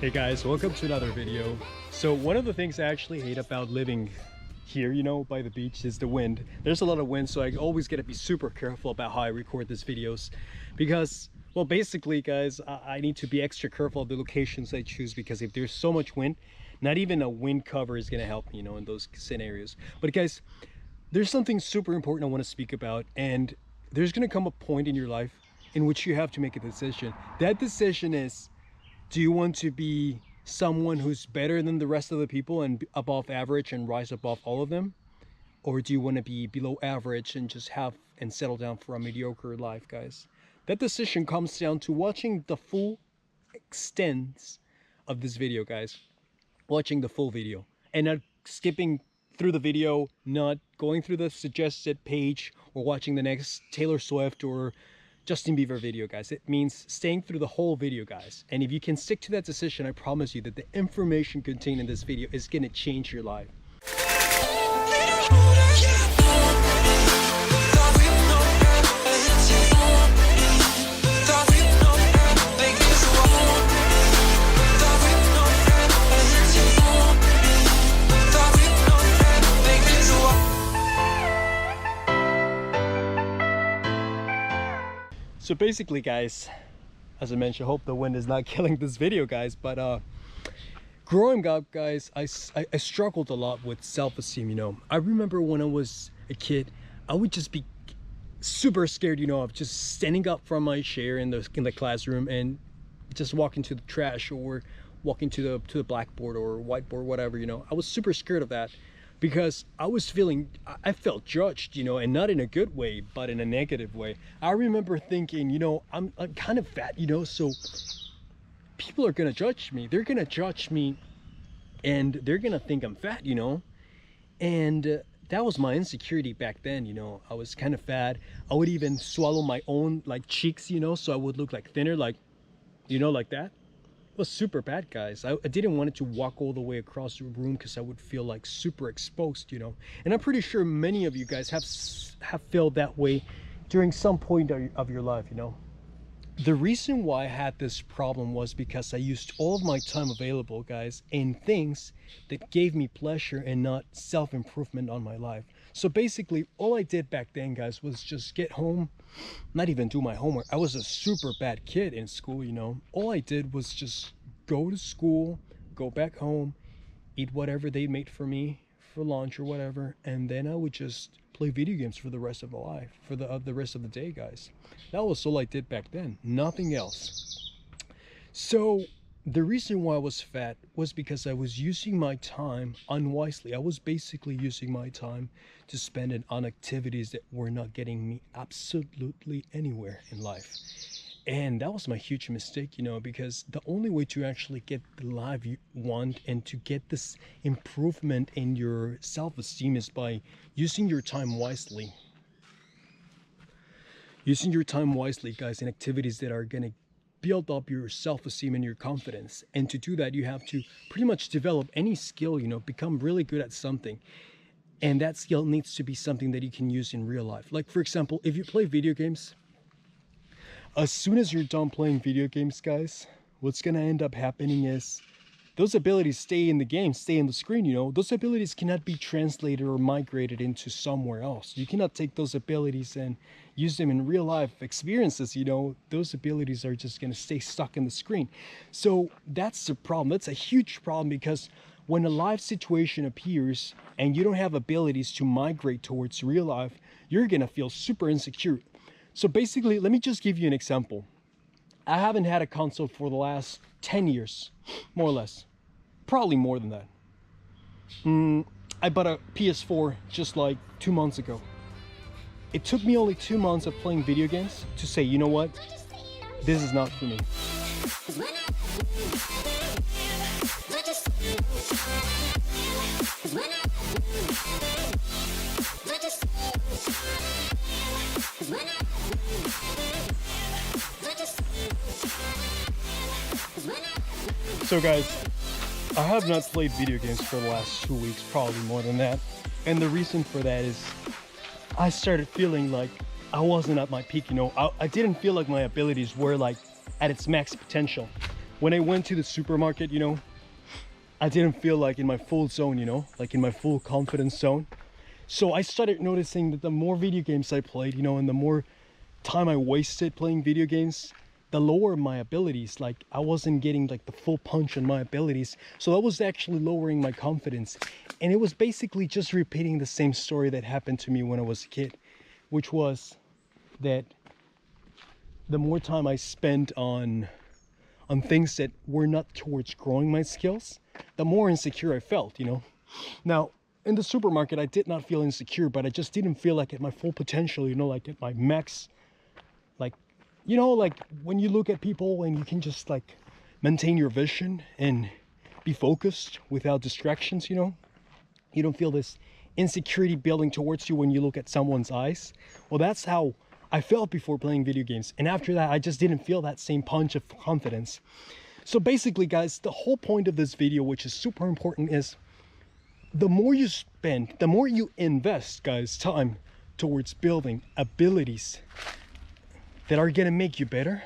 Hey guys, welcome to another video. So one of the things I actually hate about living here, you know, by the beach is the wind. There's a lot of wind, so I always got to be super careful about how I record these videos because, well, basically guys, I need to be extra careful of the locations I choose, because if there's so much wind, not even a wind cover is going to help me, you know, in those scenarios. But guys, there's something super important I want to speak about, and there's going to come a point in your life in which you have to make a decision. That decision is, do you want to be someone who's better than the rest of the people and above average and rise above all of them? Or do you want to be below average and just have and settle down for a mediocre life, guys? That decision comes down to watching the full extent of this video, guys. Watching the full video and not skipping through the video, not going through the suggested page or watching the next Taylor Swift or Justin Bieber video, guys. It means staying through the whole video, guys. And if you can stick to that decision, I promise you that the information contained in this video is going to change your life. So basically, guys, as I mentioned, I hope the wind is not killing this video, guys, but growing up, guys, I struggled a lot with self-esteem, you know. I remember when I was a kid, I would just be super scared, you know, of just standing up from my chair in the classroom and just walking to the trash or walking to the blackboard or whiteboard, whatever, you know. I was super scared of that because I felt judged, you know, and not in a good way, but in a negative way. I remember thinking, you know, I'm kind of fat, you know, so people are gonna judge me. They're gonna judge me and they're gonna think I'm fat, you know. And that was my insecurity back then, you know. I was kind of fat. I would even swallow my own like cheeks, you know, so I would look like thinner, like, you know, like that. It was super bad, guys. I didn't want it to walk all the way across the room because I would feel like super exposed, you know. And I'm pretty sure many of you guys have felt that way during some point of your life, you know. The reason why I had this problem was because I used all of my time available, guys, in things that gave me pleasure and not self-improvement on my life. So basically, all I did back then, guys, was just get home, not even do my homework. I was a super bad kid in school, you know. All I did was just go to school, go back home, eat whatever they made for me for lunch or whatever, and then I would just play video games for the rest of my life, for the rest of the day, guys. That was all I did back then, nothing else. So the reason why I was fat was because I was using my time unwisely. I was basically using my time to spend it on activities that were not getting me absolutely anywhere in life. And that was my huge mistake, you know, because the only way to actually get the life you want and to get this improvement in your self-esteem is by using your time wisely. Using your time wisely, guys, in activities that are going to build up your self-esteem and your confidence. And to do that, you have to pretty much develop any skill, you know, become really good at something. And that skill needs to be something that you can use in real life. Like, for example, if you play video games, as soon as you're done playing video games, guys, what's going to end up happening is those abilities stay in the game, stay in the screen, you know. Those abilities cannot be translated or migrated into somewhere else. You cannot take those abilities and use them in real life experiences, you know. Those abilities are just going to stay stuck in the screen. So that's the problem. That's a huge problem, because when a live situation appears and you don't have abilities to migrate towards real life, you're going to feel super insecure. So basically, let me just give you an example. I haven't had a console for the last 10 years, more or less. Probably more than that. I bought a PS4 just like 2 months ago. It took me only 2 months of playing video games to say, you know what? This is not for me. So guys, I have not played video games for the last 2 weeks, probably more than that. And the reason for that is I started feeling like I wasn't at my peak, you know. I didn't feel like my abilities were like at its max potential. when I went to the supermarket, you know, I didn't feel like in my full zone, you know, like in my full confidence zone. So I started noticing that the more video games I played, you know, and the more time I wasted playing video games, the lower my abilities. Like I wasn't getting like the full punch on my abilities. So that was actually lowering my confidence. And it was basically just repeating the same story that happened to me when I was a kid, which was that the more time I spent on things that were not towards growing my skills, the more insecure I felt, you know. Now, in the supermarket, I did not feel insecure, but I just didn't feel like at my full potential, you know, like at my max, like, you know, like when you look at people and you can just like maintain your vision and be focused without distractions, you know, you don't feel this insecurity building towards you when you look at someone's eyes. Well, that's how I felt before playing video games. And after that, I just didn't feel that same punch of confidence. So basically, guys, the whole point of this video, which is super important, is the more you spend, the more you invest, guys, time towards building abilities that are going to make you better,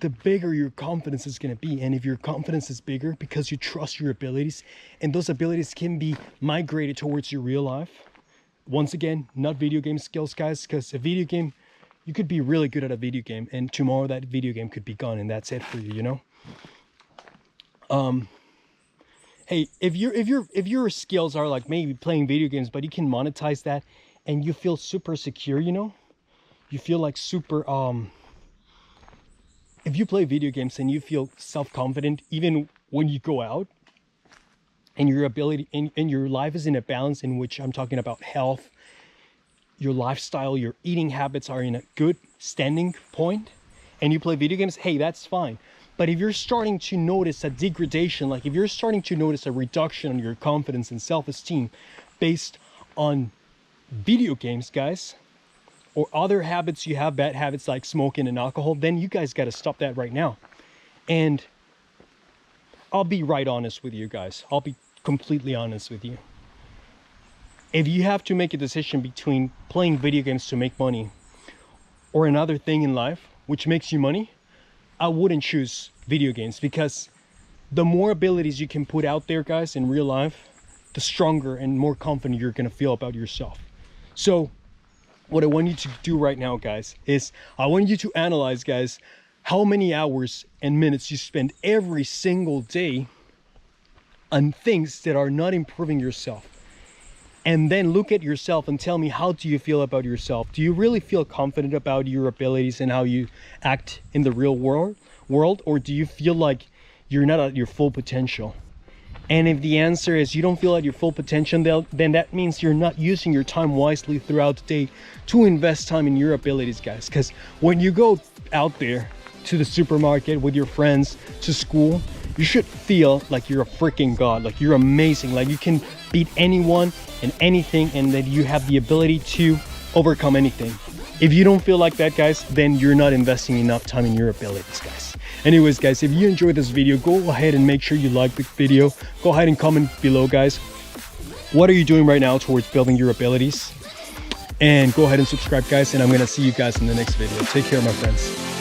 the bigger your confidence is going to be. And if your confidence is bigger because you trust your abilities, and those abilities can be migrated towards your real life. Once again, not video game skills, guys, because a video game, you could be really good at a video game and tomorrow that video game could be gone and that's it for you, you know. Hey, if your skills are like maybe playing video games, but you can monetize that and you feel super secure, you know, you feel like super, if you play video games and you feel self-confident, even when you go out and your ability and your life is in a balance, in which I'm talking about health, your lifestyle, your eating habits are in a good standing point, and you play video games, hey, that's fine. But if you're starting to notice a degradation, like if you're starting to notice a reduction in your confidence and self-esteem based on video games, guys, or other habits you have, bad habits like smoking and alcohol, then you guys got to stop that right now. And I'll be right honest with you guys. I'll be completely honest with you. If you have to make a decision between playing video games to make money or another thing in life which makes you money, I wouldn't choose video games, because the more abilities you can put out there, guys, in real life, the stronger and more confident you're going to feel about yourself. So what I want you to do right now, guys, is I want you to analyze, guys, how many hours and minutes you spend every single day on things that are not improving yourself. And then look at yourself and tell me, how do you feel about yourself? Do you really feel confident about your abilities and how you act in the real world? Or do you feel like you're not at your full potential? And if the answer is you don't feel at your full potential, then that means you're not using your time wisely throughout the day to invest time in your abilities, guys. Because when you go out there to the supermarket with your friends, to school, you should feel like you're a freaking god, like you're amazing, like you can beat anyone and anything, and that you have the ability to overcome anything. If you don't feel like that, guys, then you're not investing enough time in your abilities, guys. Anyways, guys, if you enjoyed this video, go ahead and make sure you like the video. Go ahead and comment below, guys. What are you doing right now towards building your abilities? And go ahead and subscribe, guys, and I'm gonna see you guys in the next video. Take care, my friends.